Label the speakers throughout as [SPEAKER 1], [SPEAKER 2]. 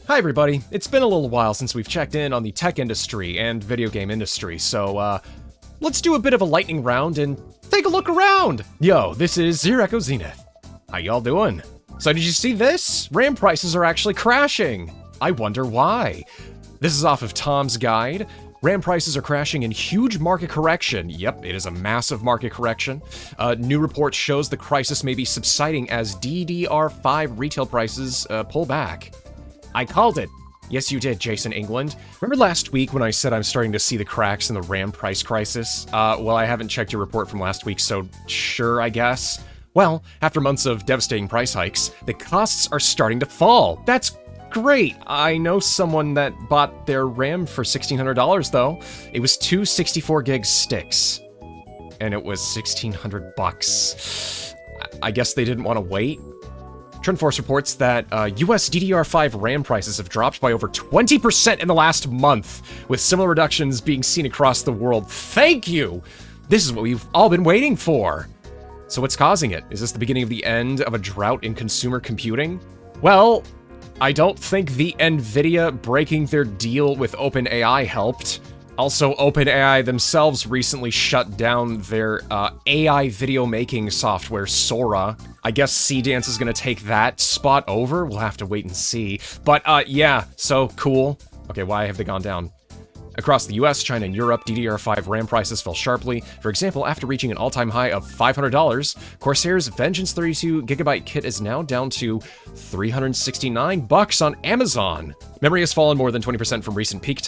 [SPEAKER 1] Hi everybody, it's been a little while since we've checked in on the tech industry and video game industry, so let's do a bit of a lightning round and take a look around! Yo, this is ZeroEchoZenith. How y'all doing? So did you see this? RAM prices are actually crashing! I wonder why. This is off of Tom's Guide. RAM prices are crashing in huge market correction. Yep, it is a massive market correction. New report shows the crisis may be subsiding as DDR5 retail prices pull back. I called it. Yes, you did, Jason England. Remember last week when I said I'm starting to see the cracks in the RAM price crisis? Well, I haven't checked your report from last week, so sure, I guess. Well, after months of devastating price hikes, the costs are starting to fall. That's great. I know someone that bought their RAM for $1,600 though. It was two 64 gig sticks, and it was $1,600. I guess they didn't want to wait. TrendForce reports that US DDR5 RAM prices have dropped by over 20% in the last month, with similar reductions being seen across the world. Thank you! This is what we've all been waiting for. So what's causing it? Is this the beginning of the end of a drought in consumer computing? Well, I don't think the Nvidia breaking their deal with OpenAI helped. Also, OpenAI themselves recently shut down their AI video making software, Sora. I guess Cdance is gonna take that spot over. We'll have to wait and see. But yeah, so cool. Okay, why have they gone down? Across the US, China, and Europe, DDR5 RAM prices fell sharply. For example, after reaching an all-time high of $500, Corsair's Vengeance 32GB kit is now down to $369 on Amazon. Memory has fallen more than 20% from recent peak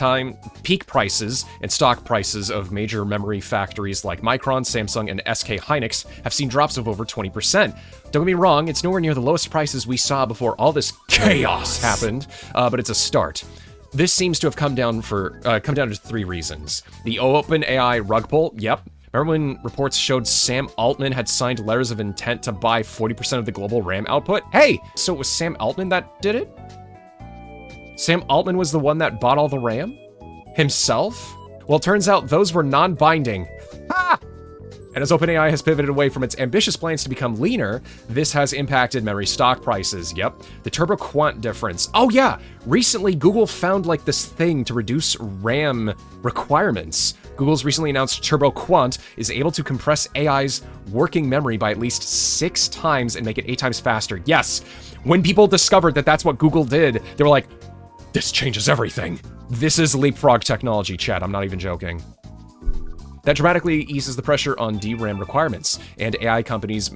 [SPEAKER 1] prices, and stock prices of major memory factories like Micron, Samsung, and SK Hynix have seen drops of over 20%. Don't get me wrong, it's nowhere near the lowest prices we saw before all this chaos happened, but it's a start. This seems to have come down to three reasons. The OpenAI rug pull, yep. Remember when reports showed Sam Altman had signed letters of intent to buy 40% of the global RAM output? Hey, so it was Sam Altman that did it? Sam Altman was the one that bought all the RAM? Himself? Well, it turns out those were non-binding. Ha! And as OpenAI has pivoted away from its ambitious plans to become leaner, this has impacted memory stock prices. Yep, the TurboQuant difference. Oh yeah, recently Google found like this thing to reduce RAM requirements. Google's recently announced TurboQuant is able to compress AI's working memory by at least 6 times and make it 8 times faster. Yes, when people discovered that that's what Google did, they were like, this changes everything. This is leapfrog technology, chat, I'm not even joking. That dramatically eases the pressure on DRAM requirements, and AI companies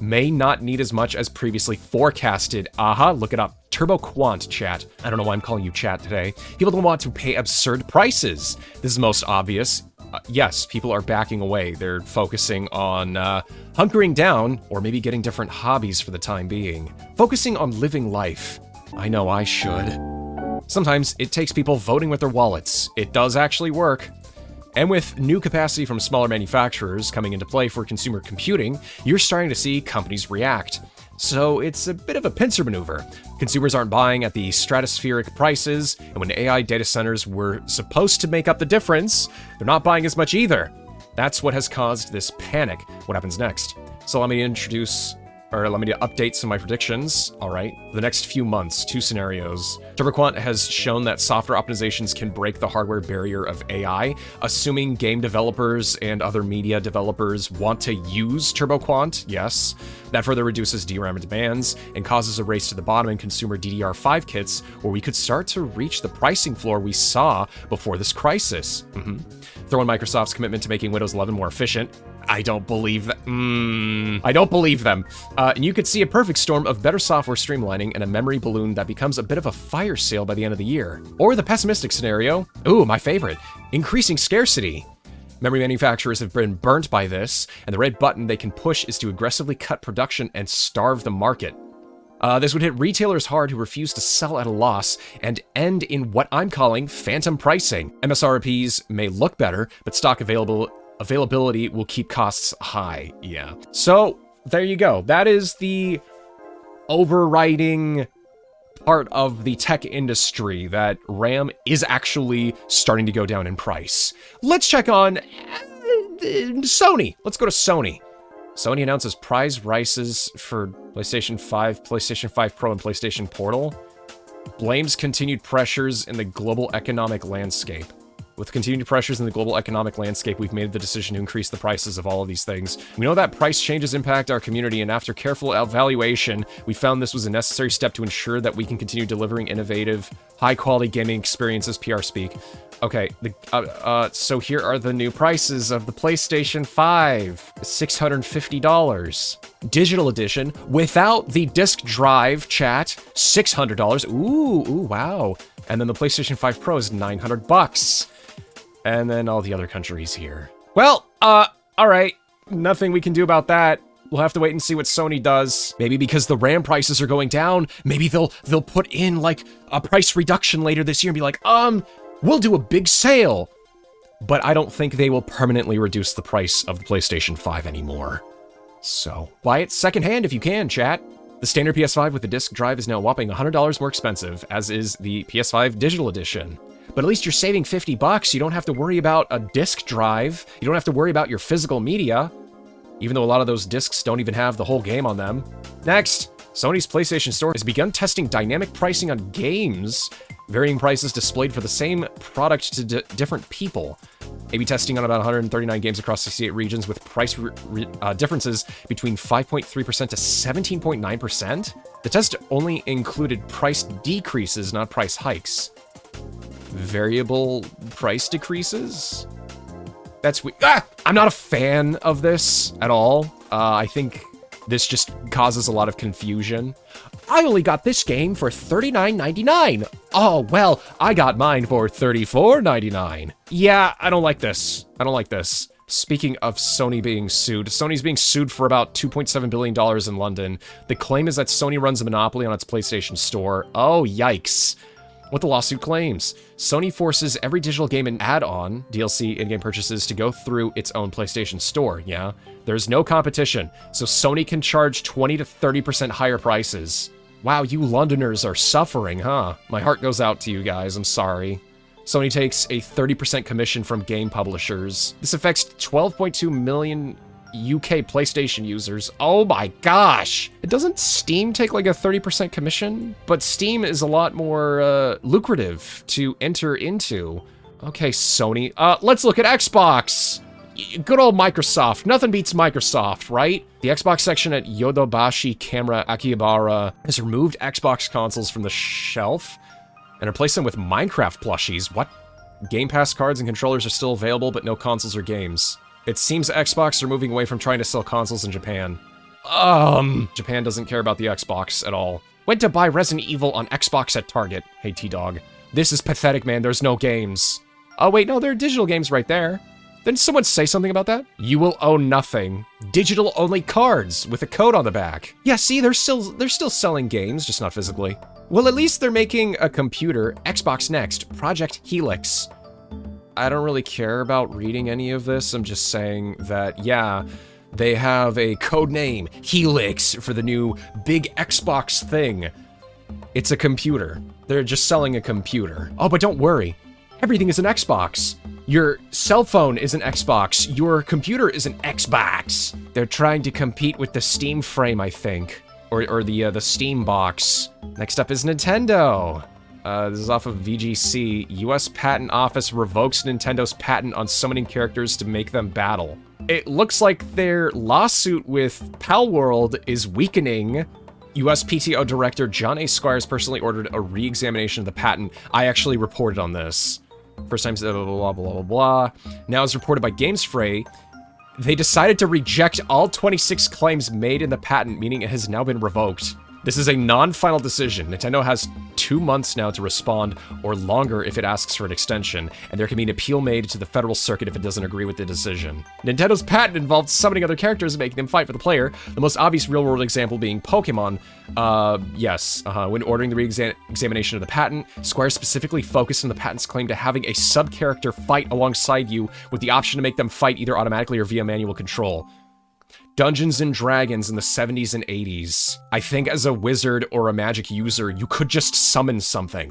[SPEAKER 1] may not need as much as previously forecasted. Look it up. TurboQuant, chat. I don't know why I'm calling you chat today. People don't want to pay absurd prices. This is most obvious. Yes, people are backing away. They're focusing on hunkering down, or maybe getting different hobbies for the time being. Focusing on living life. I know I should. Sometimes it takes people voting with their wallets. It does actually work. And with new capacity from smaller manufacturers coming into play for consumer computing, you're starting to see companies react. So it's a bit of a pincer maneuver. Consumers aren't buying at the stratospheric prices, and when AI data centers were supposed to make up the difference, they're not buying as much either. That's what has caused this panic. What happens next? So let me update some of my predictions. All right, for the next few months, 2 scenarios. TurboQuant has shown that software optimizations can break the hardware barrier of AI, assuming game developers and other media developers want to use TurboQuant, yes. That further reduces DRAM demands and causes a race to the bottom in consumer DDR5 kits, where we could start to reach the pricing floor we saw before this crisis. Throw in Microsoft's commitment to making Windows 11 more efficient. I don't believe that. I don't believe them. And you could see a perfect storm of better software streamlining and a memory balloon that becomes a bit of a fire sale by the end of the year. Or the pessimistic scenario, ooh, my favorite, increasing scarcity. Memory manufacturers have been burnt by this, and the red button they can push is to aggressively cut production and starve the market. This would hit retailers hard who refuse to sell at a loss and end in what I'm calling phantom pricing. MSRPs may look better, but stock availability will keep costs high, yeah. So, there you go. That is the overriding part of the tech industry, that RAM is actually starting to go down in price. Let's check on Sony. Let's go to Sony. Sony announces price rises for PlayStation 5, PlayStation 5 Pro, and PlayStation Portal. blames continued pressures in the global economic landscape. With continued pressures in the global economic landscape, we've made the decision to increase the prices of all of these things. We know that price changes impact our community, and after careful evaluation, we found this was a necessary step to ensure that we can continue delivering innovative, high-quality gaming experiences, PR speak. Okay, so here are the new prices of the PlayStation 5. $650. Digital edition, without the disc drive, chat, $600. Ooh, wow. And then the PlayStation 5 Pro is $900. And then all the other countries here. Well, alright. Nothing we can do about that. We'll have to wait and see what Sony does. Maybe because the RAM prices are going down, maybe they'll put in, like, a price reduction later this year and be like, we'll do a big sale. But I don't think they will permanently reduce the price of the PlayStation 5 anymore. So, buy it secondhand if you can, chat. The standard PS5 with the disc drive is now a whopping $100 more expensive, as is the PS5 Digital Edition. But at least you're saving $50. You don't have to worry about a disc drive. You don't have to worry about your physical media, even though a lot of those discs don't even have the whole game on them. Next, Sony's PlayStation Store has begun testing dynamic pricing on games, varying prices displayed for the same product to different people. A/B testing on about 139 games across 68 regions with price differences between 5.3% to 17.9%. The test only included price decreases, not price hikes. Variable price decreases? That's weird. I'm not a fan of this at all. I think this just causes a lot of confusion. I only got this game for $39.99. Oh, well, I got mine for $34.99. Yeah, I don't like this. I don't like this. Speaking of Sony being sued, Sony's being sued for about $2.7 billion in London. The claim is that Sony runs a monopoly on its PlayStation Store. Oh, yikes. What the lawsuit claims: Sony forces every digital game and add-on, DLC, in-game purchases to go through its own PlayStation Store, yeah? There's no competition, so Sony can charge 20 to 30% higher prices. Wow, you Londoners are suffering, huh? My heart goes out to you guys, I'm sorry. Sony takes a 30% commission from game publishers. This affects 12.2 million UK PlayStation users. Oh my gosh! Doesn't Steam take like a 30% commission? But Steam is a lot more lucrative to enter into. Okay, Sony. Let's look at Xbox! Good old Microsoft. Nothing beats Microsoft, right? The Xbox section at Yodobashi Camera Akihabara has removed Xbox consoles from the shelf and replaced them with Minecraft plushies. What? Game Pass cards and controllers are still available, but no consoles or games. It seems Xbox are moving away from trying to sell consoles in Japan. Japan doesn't care about the Xbox at all. Went to buy Resident Evil on Xbox at Target. Hey, T-Dog. This is pathetic, man. There's no games. Oh, wait, no, there are digital games right there. Didn't someone say something about that? You will own nothing. Digital-only cards with a code on the back. Yeah, see, they're still selling games, just not physically. Well, at least they're making a computer. Xbox Next, Project Helix. I don't really care about reading any of this. I'm just saying that, yeah, they have a code name, Helix, for the new big Xbox thing. It's a computer. They're just selling a computer. Oh, but don't worry. Everything is an Xbox. Your cell phone is an Xbox. Your computer is an Xbox. They're trying to compete with the Steam frame, I think. Or the Steam box. Next up is Nintendo. This is off of VGC. US Patent Office revokes Nintendo's patent on summoning characters to make them battle. It looks like their lawsuit with Palworld is weakening. US PTO Director John A. Squires personally ordered a re-examination of the patent. I actually reported on this. First time, blah, blah, blah, blah, blah, blah. Now, as reported by GamesFray, they decided to reject all 26 claims made in the patent, meaning it has now been revoked. This is a non-final decision. Nintendo has 2 months now to respond, or longer if it asks for an extension, and there can be an appeal made to the Federal Circuit if it doesn't agree with the decision. Nintendo's patent involved summoning other characters and making them fight for the player, the most obvious real-world example being Pokemon. When ordering the re-examination of the patent, Square specifically focused on the patent's claim to having a sub-character fight alongside you with the option to make them fight either automatically or via manual control. Dungeons and Dragons in the 70s and 80s. I think as a wizard or a magic user, you could just summon something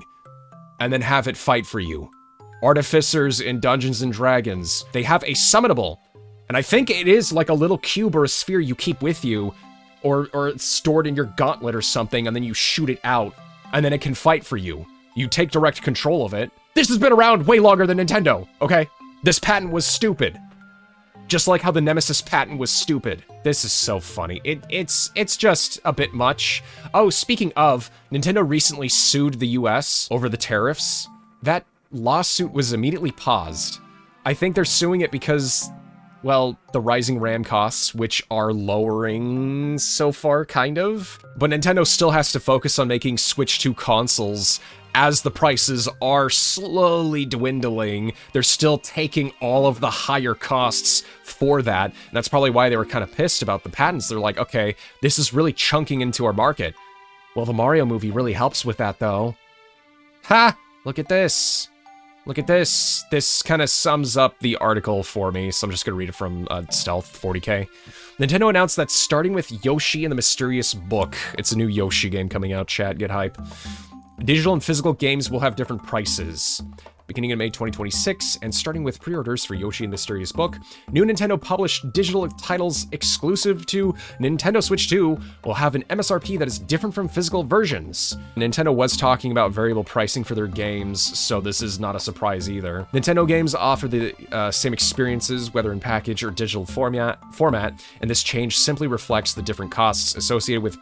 [SPEAKER 1] and then have it fight for you. Artificers in Dungeons and Dragons, they have a summonable, and I think it is like a little cube or a sphere you keep with you, or it's stored in your gauntlet or something, and then you shoot it out. and then it can fight for you. You take direct control of it. This has been around way longer than Nintendo, okay? This patent was stupid. Just like how the Nemesis patent was stupid. This is so funny. It's just a bit much. Oh, speaking of, Nintendo recently sued the US over the tariffs. That lawsuit was immediately paused. I think they're suing it because, well, the rising RAM costs, which are lowering so far, kind of. But Nintendo still has to focus on making Switch 2 consoles as the prices are slowly dwindling. They're still taking all of the higher costs for that. And that's probably why they were kind of pissed about the patents. They're like, okay, this is really chunking into our market. Well, the Mario movie really helps with that, though. Ha! Look at this. Look at this. This kind of sums up the article for me, so I'm just going to read it from Stealth 40K. Nintendo announced that starting with Yoshi and the Mysterious Book, it's a new Yoshi game coming out, chat, get hype. Digital and physical games will have different prices. Beginning in May 2026, and starting with pre-orders for Yoshi and the Mysterious Book, new Nintendo published digital titles exclusive to Nintendo Switch 2 will have an MSRP that is different from physical versions. Nintendo was talking about variable pricing for their games, so this is not a surprise either. Nintendo games offer the same experiences, whether in package or digital format, and this change simply reflects the different costs associated with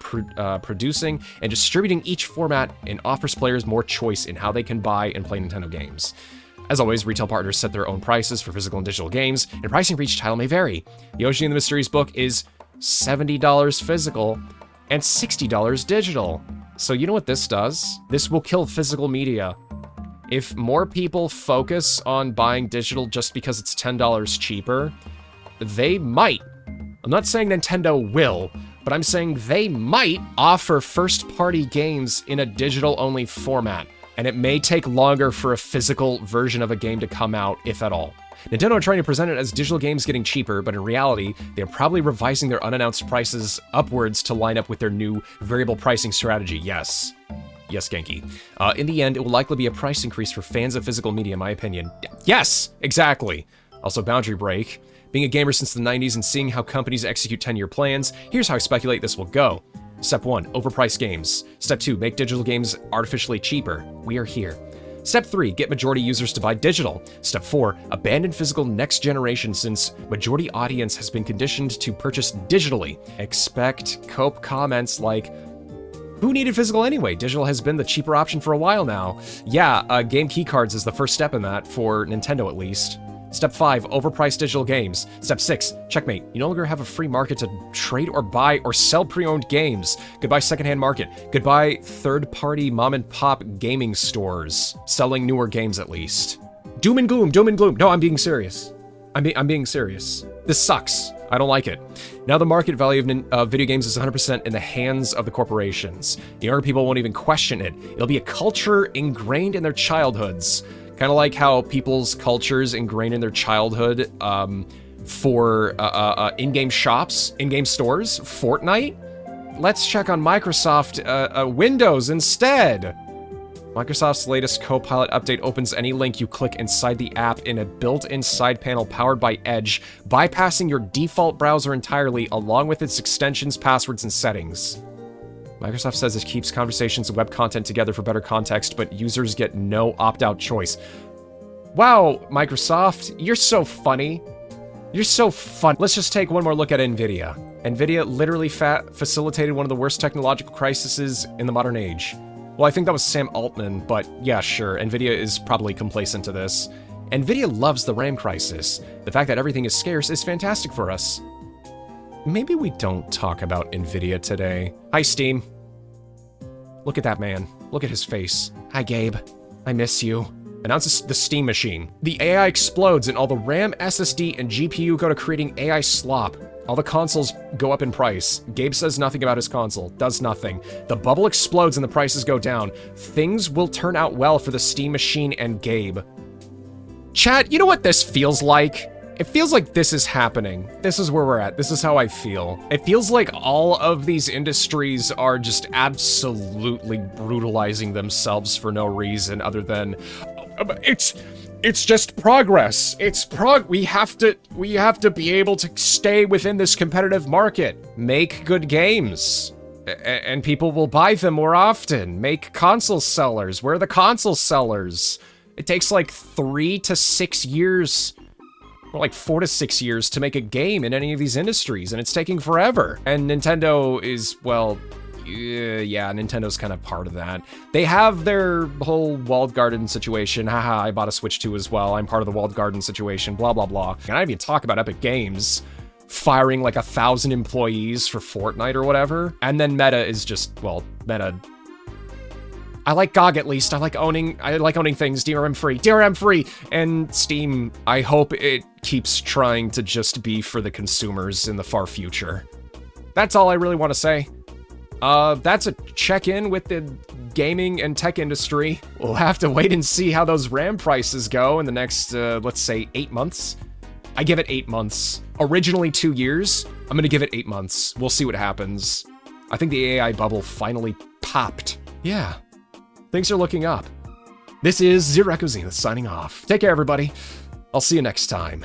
[SPEAKER 1] producing and distributing each format and offers players more choice in how they can buy and play Nintendo games. As always, retail partners set their own prices for physical and digital games, and pricing for each title may vary. Yoshi and the Mysterious Book is $70 physical and $60 digital. So you know what this does? This will kill physical media. If more people focus on buying digital just because it's $10 cheaper, they might. I'm not saying Nintendo will, but I'm saying they might offer first-party games in a digital-only format. And it may take longer for a physical version of a game to come out, if at all. Nintendo are trying to present it as digital games getting cheaper, but in reality, they're probably revising their unannounced prices upwards to line up with their new variable pricing strategy. Yes. Yes, Genki. In the end, it will likely be a price increase for fans of physical media, in my opinion. Yes, exactly. Also, boundary break. Being a gamer since the 90s and seeing how companies execute 10-year plans, here's how I speculate this will go. Step 1, overpriced games. Step 2, make digital games artificially cheaper. We are here. Step 3, get majority users to buy digital. Step 4, abandon physical next generation since majority audience has been conditioned to purchase digitally. Expect cope comments like, who needed physical anyway? Digital has been the cheaper option for a while now. Yeah, game keycards is the first step in that, for Nintendo at least. Step 5, overpriced digital games. Step 6, checkmate. You no longer have a free market to trade or buy or sell pre-owned games. Goodbye secondhand market. Goodbye third-party mom-and-pop gaming stores. Selling newer games at least. Doom and gloom, doom and gloom. No, I'm being serious. I'm being serious. This sucks. I don't like it. Now the market value of video games is 100% in the hands of the corporations. The younger people won't even question it. It'll be a culture ingrained in their childhoods. Kind of like how people's cultures ingrained in their childhood for in-game shops, in-game stores, Fortnite. Let's check on Microsoft Windows instead. Microsoft's latest Copilot update opens any link you click inside the app in a built-in side panel powered by Edge, bypassing your default browser entirely along with its extensions, passwords, and settings. Microsoft says it keeps conversations and web content together for better context, but users get no opt-out choice. Wow, Microsoft, you're so funny. You're so fun. Let's just take one more look at Nvidia. Nvidia literally facilitated one of the worst technological crises in the modern age. Well, I think that was Sam Altman, but yeah, sure, Nvidia is probably complacent to this. Nvidia loves the RAM crisis. The fact that everything is scarce is fantastic for us. Maybe we don't talk about Nvidia today. Hi, Steam. Look at that man. Look at his face. Hi, Gabe. I miss you. Announces the Steam machine. The AI explodes and all the RAM, SSD, and GPU go to creating AI slop. All the consoles go up in price. Gabe says nothing about his console. Does nothing. The bubble explodes and the prices go down. Things will turn out well for the Steam machine and Gabe. Chat, you know what this feels like? It feels like this is happening. This is where we're at. This is how I feel. It feels like all of these industries are just absolutely brutalizing themselves for no reason other than it's just progress. We have to be able to stay within this competitive market. Make good games. And people will buy them more often. Make console sellers. We're the console sellers. It takes like 3 to 6 years, or like 4 to 6 years to make a game in any of these industries, and it's taking forever. And Nintendo is, well, yeah, Nintendo's kind of part of that. They have their whole walled garden situation. Haha, I bought a Switch 2 as well. I'm part of the walled garden situation, blah, blah, blah. And I didn't even talk about Epic Games firing like 1,000 employees for Fortnite or whatever. And then Meta is just, well, Meta. I like GOG at least. I like owning things. DRM free. And Steam, I hope it keeps trying to just be for the consumers in the far future. That's all I really want to say. That's a check-in with the gaming and tech industry. We'll have to wait and see how those RAM prices go in the next, let's say, 8 months. I give it 8 months. Originally 2 years. I'm gonna give it 8 months. We'll see what happens. I think the AI bubble finally popped. Yeah. Things are looking up. This is ZeroEchoZenith signing off. Take care, everybody. I'll see you next time.